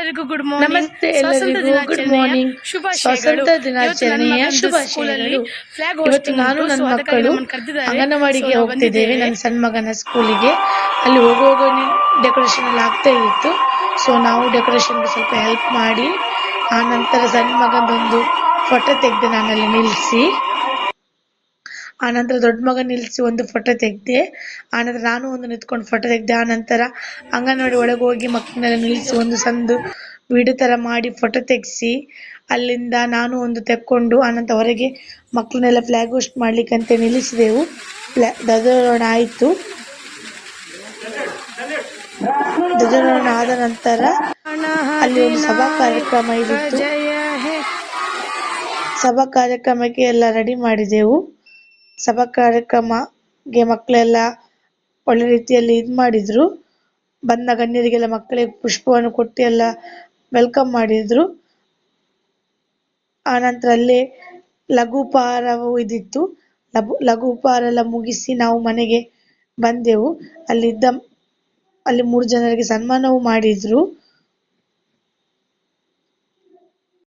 ಎಲ್ಲರಿಗೂ good morning. ನಮಸ್ತೆ ಎಲ್ಲರಿಗೂ ಗುಡ್ ಮಾರ್ನಿಂಗ್. ಸ್ವಾತಂತ್ರ್ಯ ದಿನಾಚರಣೆಯ ಶುಭಾಶಯಗಳು. ಇವತ್ತು ನಾನು ನನ್ನ ಮಕ್ಕಳು ಅಂಗನವಾಡಿಗೆ ಹೋಗ್ತಿದ್ದೇವೆ, ನನ್ನ ಸಣ್ಣ ಮಗನ ಸ್ಕೂಲಿಗೆ. ಅಲ್ಲಿ ಹೋಗುವಾಗ ಡೆಕೋರೇಷನ್ ಎಲ್ಲ ಆಗ್ತಾ ಇತ್ತು. ಸೊ ನಾವು ಡೆಕೋರೇಷನ್ಗೆ ಸ್ವಲ್ಪ ಹೆಲ್ಪ್ ಮಾಡಿ, ಆ ನಂತರ ಸಣ್ಣ ಮಗನದೊಂದು ಫೋಟೋ ತೆಗೆದೆ ನಾನಲ್ಲಿ ನಿಲ್ಲಿಸಿ. ಆ ನಂತರ ದೊಡ್ಡ ಮಗ ನಿಲ್ಲಿಸಿ ಒಂದು ಫೋಟೋ ತೆಗೆದೆ. ಆ ನಂತರ ನಾನು ಒಂದು ನಿಂತ್ಕೊಂಡು ಫೋಟೋ ತೆಗೆದೆ. ಆ ನಂತರ ಅಂಗನವಾಡಿ ಒಳಗೆ ಹೋಗಿ ಮಕ್ಕಳನ್ನೆಲ್ಲ ನಿಲ್ಲಿಸಿ ಒಂದು ಸಂದು ವಿಡಿಯೋ ತರ ಮಾಡಿ ಫೋಟೋ ತೆಗೆಸಿ, ಅಲ್ಲಿಂದ ನಾನು ಒಂದು ತೆಕ್ಕೊಂಡು ಆನಂತರ ಹೊರಗೆ ಮಕ್ಕಳನ್ನೆಲ್ಲ ಫ್ಲಾಗ್ ಹೋಸ್ಟ್ ಮಾಡ್ಲಿಕ್ಕಂತ ನಿಲ್ಲಿಸಿದೆವು. ಧ್ವಜಾರೋಹಣ ಆಯಿತು. ಧ್ವಜಾರೋಹಣ ಆದ ನಂತರ ಅಲ್ಲಿ ಒಂದು ಸಭಾ ಕಾರ್ಯಕ್ರಮ ಇತ್ತು. ಸಭಾ ಕಾರ್ಯಕ್ರಮಕ್ಕೆ ಎಲ್ಲ ರೆಡಿ ಮಾಡಿದೆವು. ಸಭಾ ಕಾರ್ಯಕ್ರಮಕ್ಕೆ ಮಕ್ಕಳೆಲ್ಲ ಒಳ್ಳೆ ರೀತಿಯಲ್ಲಿ ಮಾಡಿದ್ರು. ಬಂದ ಗಣ್ಯರಿಗೆಲ್ಲ ಮಕ್ಕಳಿಗೆ ಪುಷ್ಪವನ್ನು ಕೊಟ್ಟು ಎಲ್ಲ ವೆಲ್ಕಮ್ ಮಾಡಿದ್ರು. ಆ ನಂತರ ಅಲ್ಲಿ ಲಘು ಉಪಹಾರವು ಇದಿತ್ತು. ಲಘು ಉಪಹಾರ ಎಲ್ಲ ಮುಗಿಸಿ ನಾವು ಮನೆಗೆ ಬಂದೆವು. ಅಲ್ಲಿ 3 ಜನರಿಗೆ ಸನ್ಮಾನವೂ ಮಾಡಿದ್ರು.